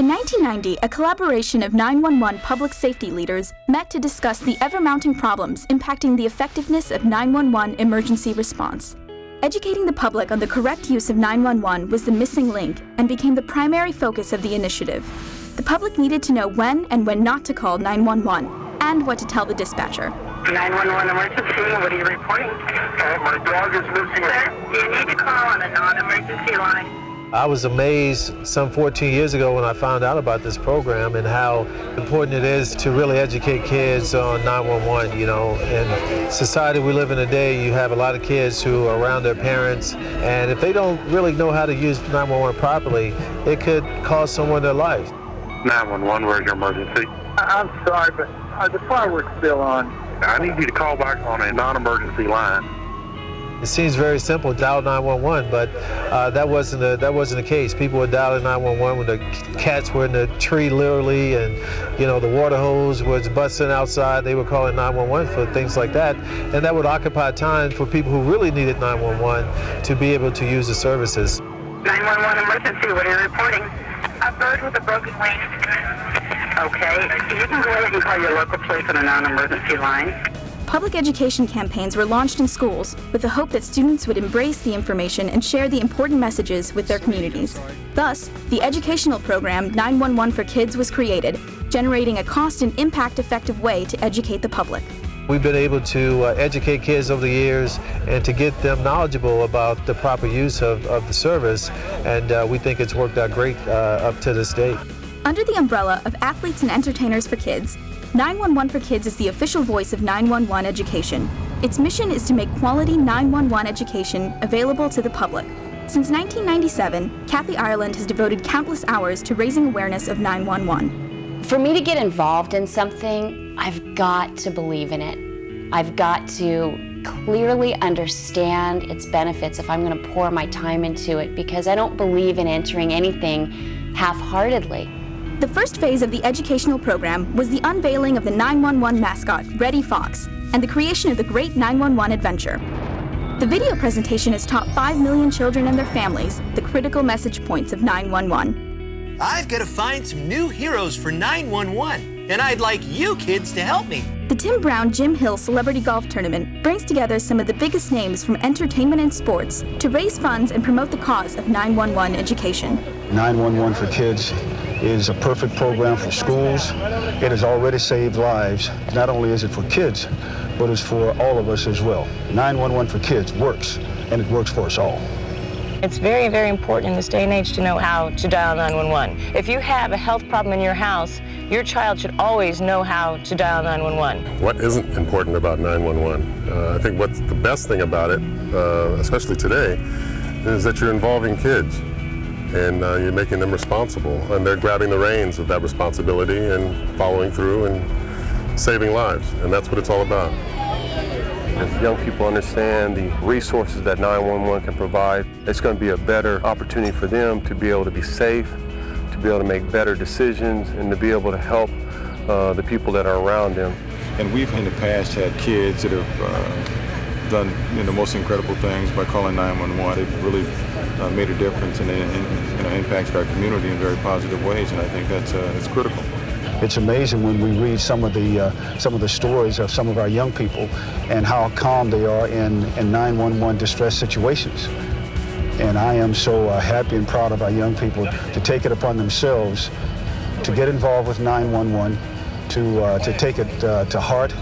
In 1990, a collaboration of 911 public safety leaders met to discuss the ever-mounting problems impacting the effectiveness of 911 emergency response. Educating the public on the correct use of 911 was the missing link and became the primary focus of the initiative. The public needed to know when and when not to call 911 and what to tell the dispatcher. 911 emergency, what are you reporting? My dog is missing. Sir, you need to call on a non-emergency line. I was amazed some 14 years ago when I found out about this program and how important it is to really educate kids on 911. You know, in society we live in today, you have a lot of kids who are around their parents, and if they don't really know how to use 911 properly, it could cost someone their life. 911, where's your emergency? I'm sorry, but the fireworks still on. I need you to call back on a non-emergency line. It seems very simple, dial 911, but that wasn't the case. People were dialing 911 when the cats were in the tree literally, and you know the water hose was busting outside. They were calling 911 for things like that, and that would occupy time for people who really needed 911 to be able to use the services. 911 emergency, what are you reporting? A bird with a broken wing. Okay, you can go ahead and call your local police on a non-emergency line. Public education campaigns were launched in schools with the hope that students would embrace the information and share the important messages with their communities. Thus, the educational program 911 for Kids was created, generating a cost and impact-effective way to educate the public. We've been able to educate kids over the years and to get them knowledgeable about the proper use of the service, and we think it's worked out great up to this date. Under the umbrella of Athletes and Entertainers for Kids, 911 for Kids is the official voice of 911 education. Its mission is to make quality 911 education available to the public. Since 1997, Kathy Ireland has devoted countless hours to raising awareness of 911. For me to get involved in something, I've got to believe in it. I've got to clearly understand its benefits if I'm going to pour my time into it, because I don't believe in entering anything half-heartedly. The first phase of the educational program was the unveiling of the 911 mascot, Reddy Fox, and the creation of the Great 911 Adventure. The video presentation has taught 5 million children and their families the critical message points of 911. I've got to find some new heroes for 911, and I'd like you kids to help me. The Tim Brown Jim Hill Celebrity Golf Tournament brings together some of the biggest names from entertainment and sports to raise funds and promote the cause of 911 education. 911 for Kids is a perfect program for schools. It has already saved lives. Not only is it for kids, but it's for all of us as well. 911 for Kids works, and it works for us all. It's very, very important in this day and age to know how to dial 911. If you have a health problem in your house, your child should always know how to dial 911. What isn't important about 911? I think what's the best thing about it, especially today, is that you're involving kids. And you're making them responsible, and they're grabbing the reins of that responsibility and following through and saving lives, and that's what it's all about. If young people understand the resources that 911 can provide, it's going to be a better opportunity for them to be able to be safe, to be able to make better decisions, and to be able to help the people that are around them. And we've in the past had kids that have done the most incredible things by calling 911. It really made a difference and impacts our community in very positive ways, and I think that's critical. It's amazing when we read some of the stories of some of our young people and how calm they are in 911 distress situations. And I am so happy and proud of our young people to take it upon themselves to get involved with 911, to take it to heart,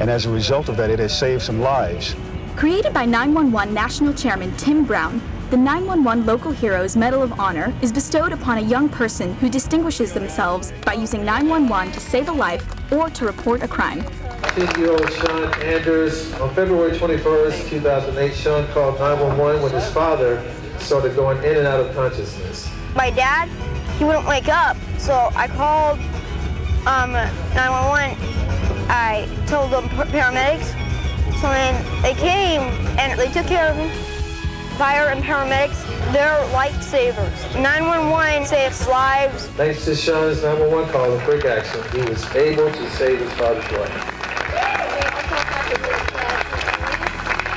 and as a result of that, it has saved some lives. Created by 911 National Chairman Tim Brown, the 911 Local Heroes Medal of Honor is bestowed upon a young person who distinguishes themselves by using 911 to save a life or to report a crime. 10-year-old Sean Anders, on February 21st, 2008, Sean called 911 when his father started going in and out of consciousness. My dad, he wouldn't wake up, so I called 911. I told the paramedics, so then they came and they took care of him. Fire and paramedics, they're lifesavers. 911 saves lives. Thanks to Sean's 911 call and quick action, he was able to save his father's life.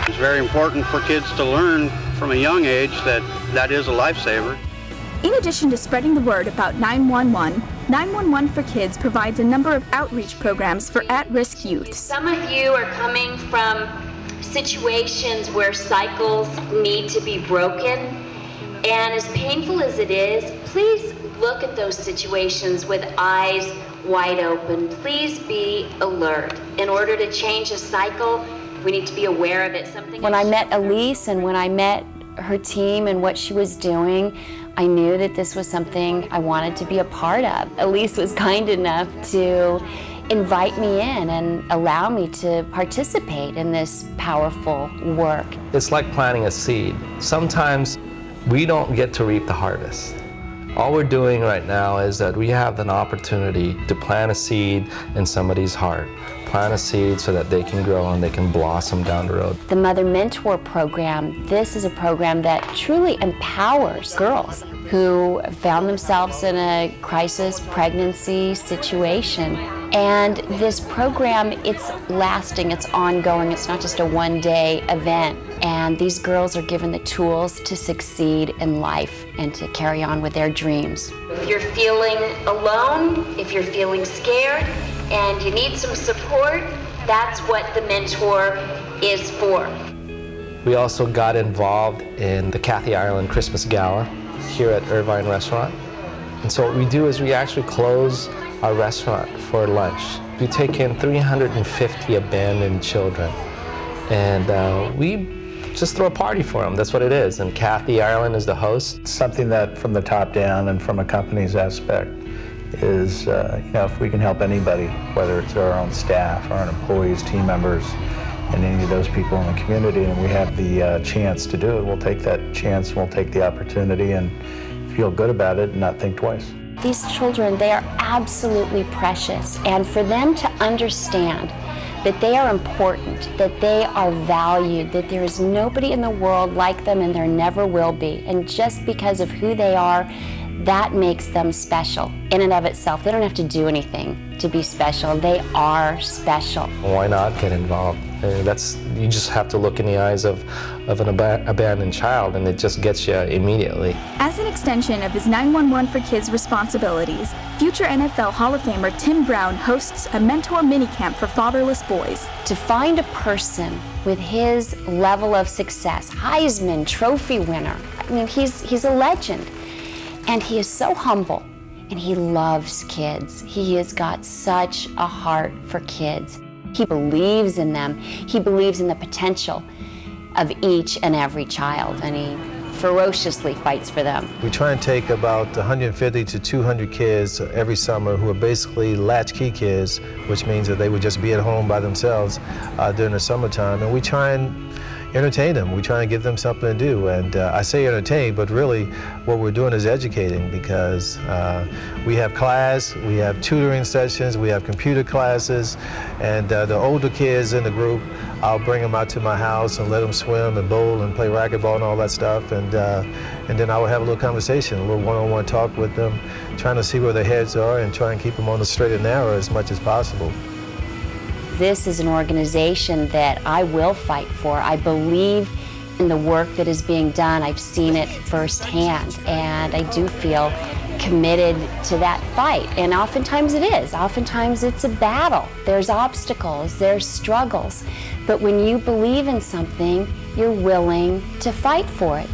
It's very important for kids to learn from a young age that is a lifesaver. In addition to spreading the word about 911, 911 for Kids provides a number of outreach programs for at-risk youth. Some of you are coming from situations where cycles need to be broken, and as painful as it is, please look at those situations with eyes wide open. Please be alert. In order to change a cycle, we need to be aware of it. When I met Elise and when I met her team and what she was doing, I knew that this was something I wanted to be a part of. Elise was kind enough to invite me in and allow me to participate in this powerful work. It's like planting a seed. Sometimes we don't get to reap the harvest. All we're doing right now is that we have an opportunity to plant a seed in somebody's heart. Plant a seed so that they can grow and they can blossom down the road. The Mother Mentor Program, this is a program that truly empowers girls who found themselves in a crisis pregnancy situation. And this program, it's lasting, it's ongoing, it's not just a one-day event. And these girls are given the tools to succeed in life and to carry on with their dreams. If you're feeling alone, if you're feeling scared, and you need some support, that's what the Mentor is for. We also got involved in the Kathy Ireland Christmas Gala here at Irvine Restaurant. And so what we do is we actually close our restaurant for lunch. We take in 350 abandoned children, and we just throw a party for them. That's what it is. And Kathy Ireland is the host. Something that from the top down and from a company's aspect is, if we can help anybody, whether it's our own staff, our own employees, team members, and any of those people in the community, and we have the chance to do it, we'll take that chance, we'll take the opportunity and feel good about it and not think twice. These children, they are absolutely precious, and for them to understand that they are important, that they are valued, that there is nobody in the world like them and there never will be, and just because of who they are, that makes them special in and of itself. They don't have to do anything to be special. They are special. Why not get involved? You just have to look in the eyes of an abandoned child, and it just gets you immediately. As an extension of his 911 for Kids responsibilities, future NFL Hall of Famer Tim Brown hosts a mentor minicamp for fatherless boys. To find a person with his level of success, Heisman Trophy winner, I mean, he's a legend. And he is so humble, and he loves kids. He has got such a heart for kids. He believes in them. He believes in the potential of each and every child, and he ferociously fights for them. We try and take about 150 to 200 kids every summer who are basically latchkey kids, which means that they would just be at home by themselves during the summertime, and we try and entertain them. We try and give them something to do, and I say entertain, but really what we're doing is educating, because we have class, we have tutoring sessions, we have computer classes, and the older kids in the group, I'll bring them out to my house and let them swim and bowl and play racquetball and all that stuff, and then I will have a little conversation, a little one-on-one talk with them, trying to see where their heads are and try and keep them on the straight and narrow as much as possible. This is an organization that I will fight for. I believe in the work that is being done. I've seen it firsthand, and I do feel committed to that fight. And oftentimes it is. Oftentimes it's a battle. There's obstacles, there's struggles. But when you believe in something, you're willing to fight for it.